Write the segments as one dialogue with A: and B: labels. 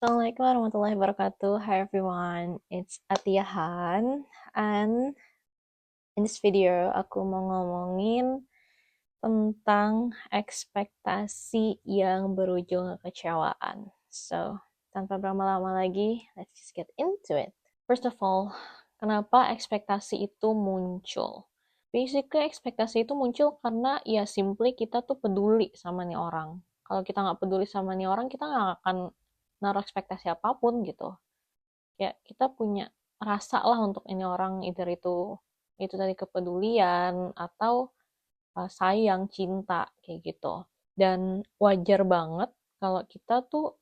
A: Assalamualaikum warahmatullahi wabarakatuh. Hi everyone, it's Atiahan, and in this video aku mau ngomongin tentang ekspektasi yang berujung kekecewaan. So, tanpa berlama-lama lagi, let's just get into it. First of all, kenapa ekspektasi itu muncul? Basically, ekspektasi itu muncul karena ya simply kita tuh peduli sama nih orang. Kalau kita nggak peduli sama nih orang, kita nggak akan naruh ekspektasi apapun gitu. Ya kita punya rasa lah untuk ini orang, either itu tadi kepedulian atau sayang, cinta kayak gitu. Dan wajar banget kalau kita tuh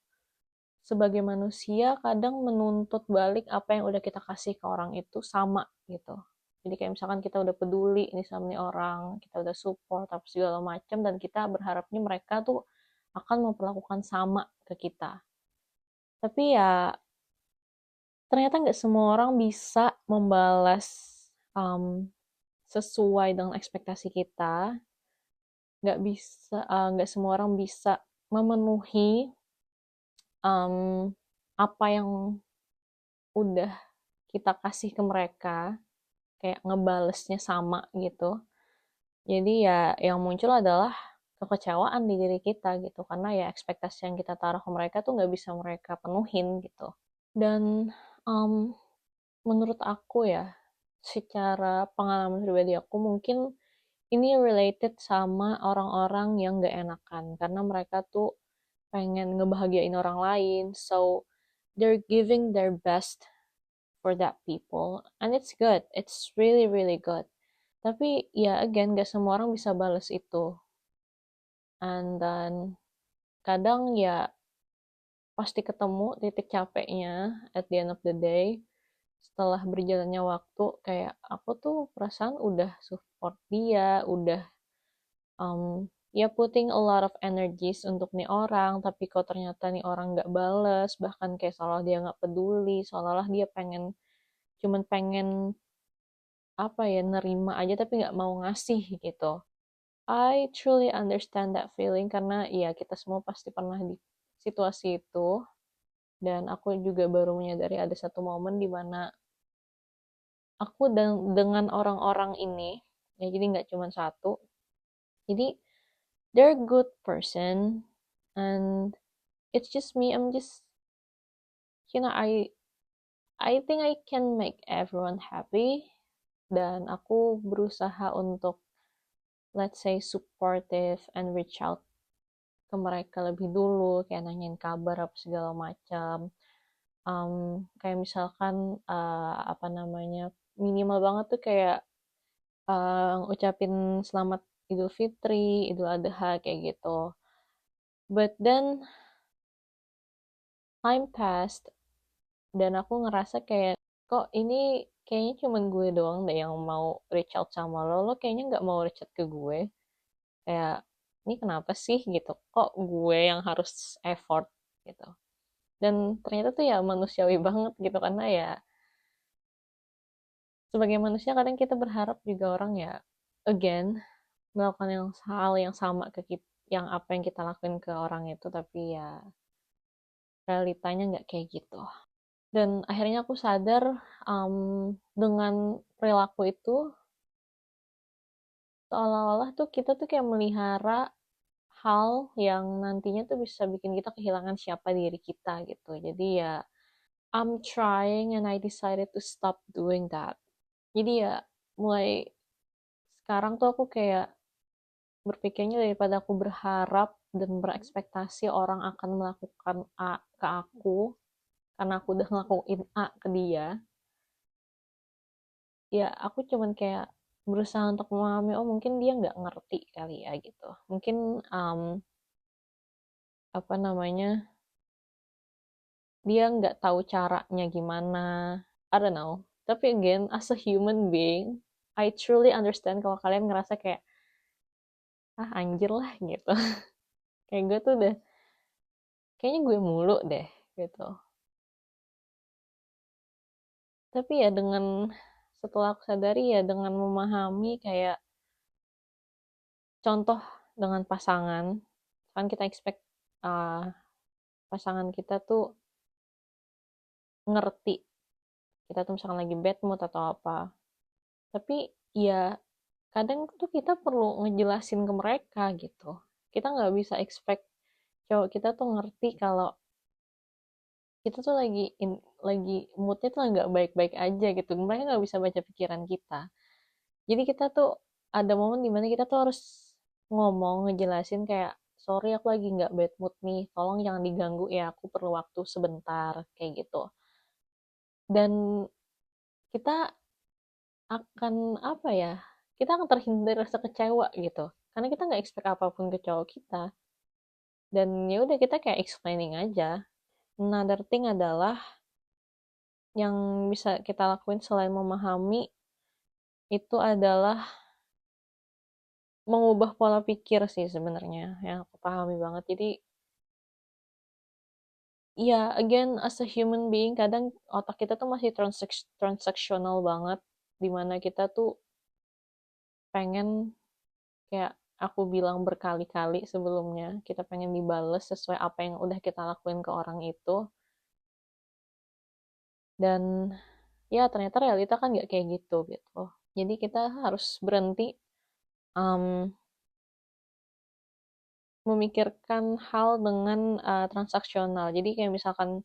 A: sebagai manusia kadang menuntut balik apa yang udah kita kasih ke orang itu sama gitu. Jadi kayak misalkan kita udah peduli ini sama nih orang, kita udah support apa segala macam, dan kita berharapnya mereka tuh akan memperlakukan sama ke kita. Tapi ya ternyata nggak semua orang bisa membalas um, sesuai dengan ekspektasi kita. Nggak semua orang bisa memenuhi um, apa yang udah kita kasih ke mereka, kayak ngebalesnya sama gitu. Jadi ya yang muncul adalah kekecewaan di diri kita gitu, karena ya ekspektasi yang kita taruh ke mereka tuh nggak bisa mereka penuhin gitu. Dan um, menurut aku ya, secara pengalaman pribadi aku, mungkin ini related sama orang-orang yang gak enakan, karena mereka tuh pengen ngebahagiain orang lain, so they're giving their best for that people, and it's good, it's really really good. Tapi ya again, gak semua orang bisa bales itu, and then kadang ya pasti ketemu titik capeknya at the end of the day. Setelah berjalannya waktu, kayak aku tuh perasaan udah support dia, udah ya putting a lot of energies untuk nih orang, tapi kok ternyata nih orang nggak bales, bahkan kayak seolah dia nggak peduli, seolah-olah dia cuman pengen apa ya, nerima aja tapi nggak mau ngasih gitu. I truly understand that feeling, karena ya kita semua pasti pernah di situasi itu, dan aku juga baru menyadari ada satu momen di mana aku dengan orang-orang ini, ya jadi nggak cuma satu, jadi they're good person, and it's just me, I'm just, I think I can make everyone happy, dan aku berusaha untuk, let's say, supportive and reach out ke mereka lebih dulu, kayak nanyain kabar apa segala macam. Kayak misalkan apa namanya, minimal banget tuh kayak ngucapin selamat Idul Fitri, Idul Adha kayak gitu. But then time passed, dan aku ngerasa kayak kok ini kayaknya cuman gue doang deh yang mau reach out sama lo kayaknya nggak mau reach out ke gue, kayak ini kenapa sih gitu, kok gue yang harus effort gitu. Dan ternyata tuh ya manusiawi banget gitu, karena ya sebagai manusia kadang kita berharap juga orang ya again melakukan hal yang sama ke kita, yang apa yang kita lakuin ke orang itu, tapi ya realitanya nggak kayak gitu. Dan akhirnya aku sadar, dengan perilaku itu seolah-olah tuh kita tuh kayak melihara hal yang nantinya tuh bisa bikin kita kehilangan siapa diri kita gitu. Jadi ya I'm trying and I decided to stop doing that. Jadi ya mulai sekarang tuh aku kayak berpikirnya, daripada aku berharap dan berekspektasi orang akan melakukan A ke aku karena aku udah ngelakuin A ke dia, ya aku cuman kayak berusaha untuk memahami, oh mungkin dia nggak ngerti kali ya gitu, mungkin apa namanya, dia nggak tahu caranya gimana, I don't know. Tapi again, as a human being, I truly understand kalau kalian ngerasa kayak ah anjir lah gitu. Kayak gue tuh udah kayaknya gue mulu deh gitu. Tapi ya dengan setelah aku sadari, ya dengan memahami kayak contoh dengan pasangan, kan kita expect uh, pasangan kita tuh ngerti kita tuh misalkan lagi bad mood atau apa. Tapi ya kadang tuh kita perlu ngejelasin ke mereka gitu. Kita nggak bisa expect cowok kita tuh ngerti kalau kita tuh lagi moodnya tuh nggak baik-baik aja gitu. Mereka nggak bisa baca pikiran kita. Jadi kita tuh ada momen dimana kita tuh harus ngomong, ngejelasin kayak, sorry aku lagi nggak bad mood nih, tolong jangan diganggu ya, aku perlu waktu sebentar, kayak gitu. Dan kita akan, apa ya, kita akan terhindar rasa kecewa gitu. Karena kita nggak expect apapun ke cowok kita. Dan ya udah kita kayak explaining aja. Another thing adalah yang bisa kita lakuin selain memahami itu adalah mengubah pola pikir sih sebenarnya yang aku pahami banget. Jadi ya again as a human being kadang otak kita tuh masih transaksional banget dimana kita tuh pengen kayak aku bilang berkali-kali sebelumnya kita pengen dibales sesuai apa yang udah kita lakuin ke orang itu dan ya ternyata realita kan nggak kayak gitu. Jadi kita harus berhenti um, memikirkan hal dengan transaksional. Jadi kayak misalkan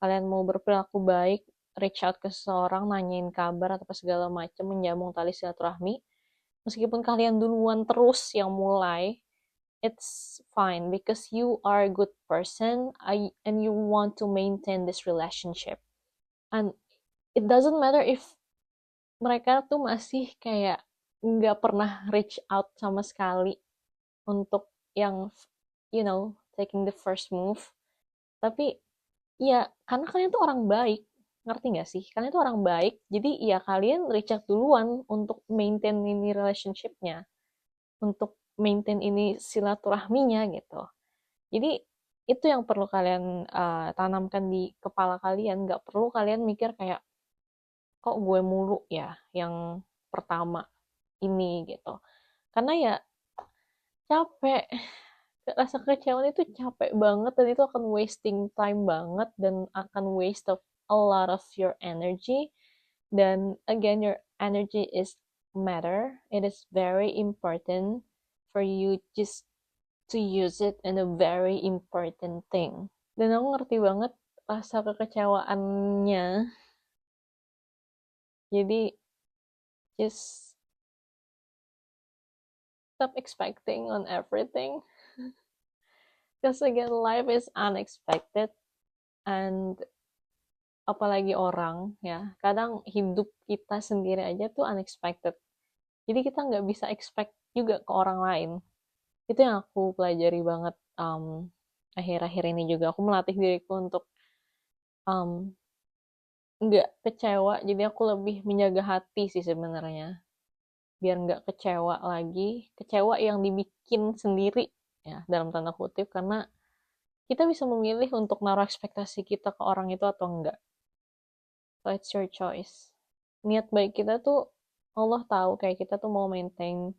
A: kalian mau berperilaku baik, reach out ke seseorang, nanyain kabar atau segala macam, menjambung tali silaturahmi. Meskipun kalian duluan terus yang mulai, it's fine because you are a good person and you want to maintain this relationship. And it doesn't matter if mereka tuh masih kayak nggak pernah reach out sama sekali untuk yang taking the first move. Tapi ya, karena kalian tuh orang baik. Ngerti nggak sih? Kalian tuh orang baik, jadi ya kalian reach out duluan untuk maintain ini relationship-nya. Untuk maintain ini silaturahminya gitu. Jadi, itu yang perlu kalian tanamkan di kepala kalian. Nggak perlu kalian mikir kayak, kok gue mulu ya yang pertama ini gitu. Karena ya capek. Rasa kekecewaan itu capek banget dan itu akan wasting time banget dan akan waste of a lot of your energy dan again your energy is matter, it is very important for you just to use it in a very important thing. Dan aku ngerti banget rasa kekecewaannya, jadi just stop expecting on everything because again life is unexpected and apalagi orang ya kadang hidup kita sendiri aja tuh unexpected jadi kita nggak bisa expect juga ke orang lain itu yang aku pelajari banget akhir-akhir ini juga aku melatih diriku untuk um, nggak kecewa jadi aku lebih menjaga hati sih sebenarnya biar nggak kecewa lagi kecewa yang dibikin sendiri ya dalam tanda kutip karena kita bisa memilih untuk naruh ekspektasi kita ke orang itu atau enggak. So it's your choice. Niat baik kita tuh Allah tahu kayak kita tuh mau maintain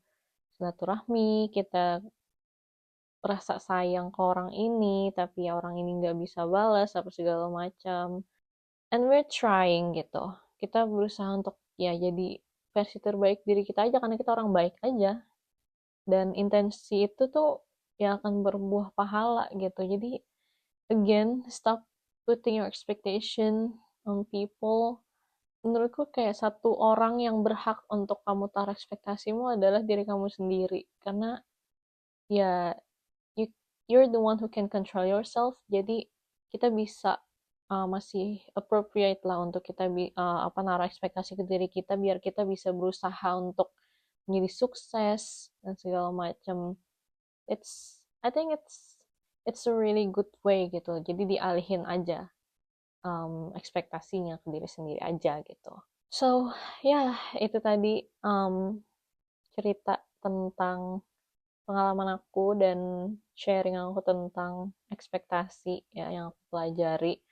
A: silaturahmi, kita rasa sayang ke orang ini, tapi ya orang ini nggak bisa balas apa segala macam. And we're trying gitu. Kita berusaha untuk ya jadi versi terbaik diri kita aja karena kita orang baik aja. Dan intensi itu tuh yang akan berbuah pahala gitu. Jadi again, stop putting your expectation on people. Menurutku kayak satu orang yang berhak untuk kamu taruh ekspektasimu adalah diri kamu sendiri karena ya you, you're the one who can control yourself jadi kita bisa masih appropriate lah untuk kita apa naruh ekspektasi ke diri kita biar kita bisa berusaha untuk menjadi sukses dan segala macam I think it's a really good way gitu jadi dialihin aja ekspektasinya ke diri sendiri aja gitu. So, ya itu tadi cerita tentang pengalaman aku dan sharing aku tentang ekspektasi ya yang aku pelajari.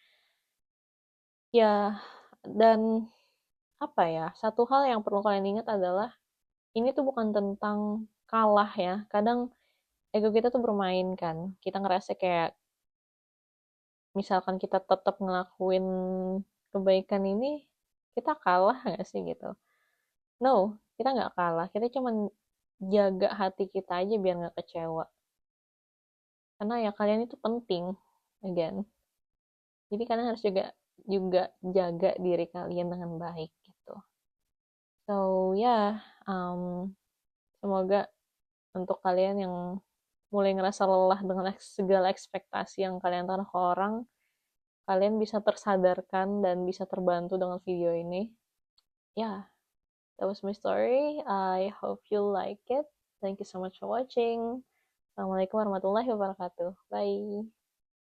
A: Ya, dan apa ya, satu hal yang perlu kalian ingat adalah ini tuh bukan tentang kalah ya. Kadang ego kita tuh bermain kan. Kita ngerasa kayak misalkan kita tetap ngelakuin kebaikan ini kita kalah nggak sih gitu? No, kita nggak kalah. Kita cuma jaga hati kita aja biar nggak kecewa. Karena ya kalian itu penting, again. Jadi kalian harus juga juga jaga diri kalian dengan baik gitu. So ya, semoga untuk kalian yang mulai ngerasa lelah dengan segala ekspektasi yang kalian taruh ke orang, kalian bisa tersadarkan dan bisa terbantu dengan video ini. Ya, that was my story. I hope you like it. Thank you so much for watching. Assalamualaikum warahmatullahi wabarakatuh. Bye.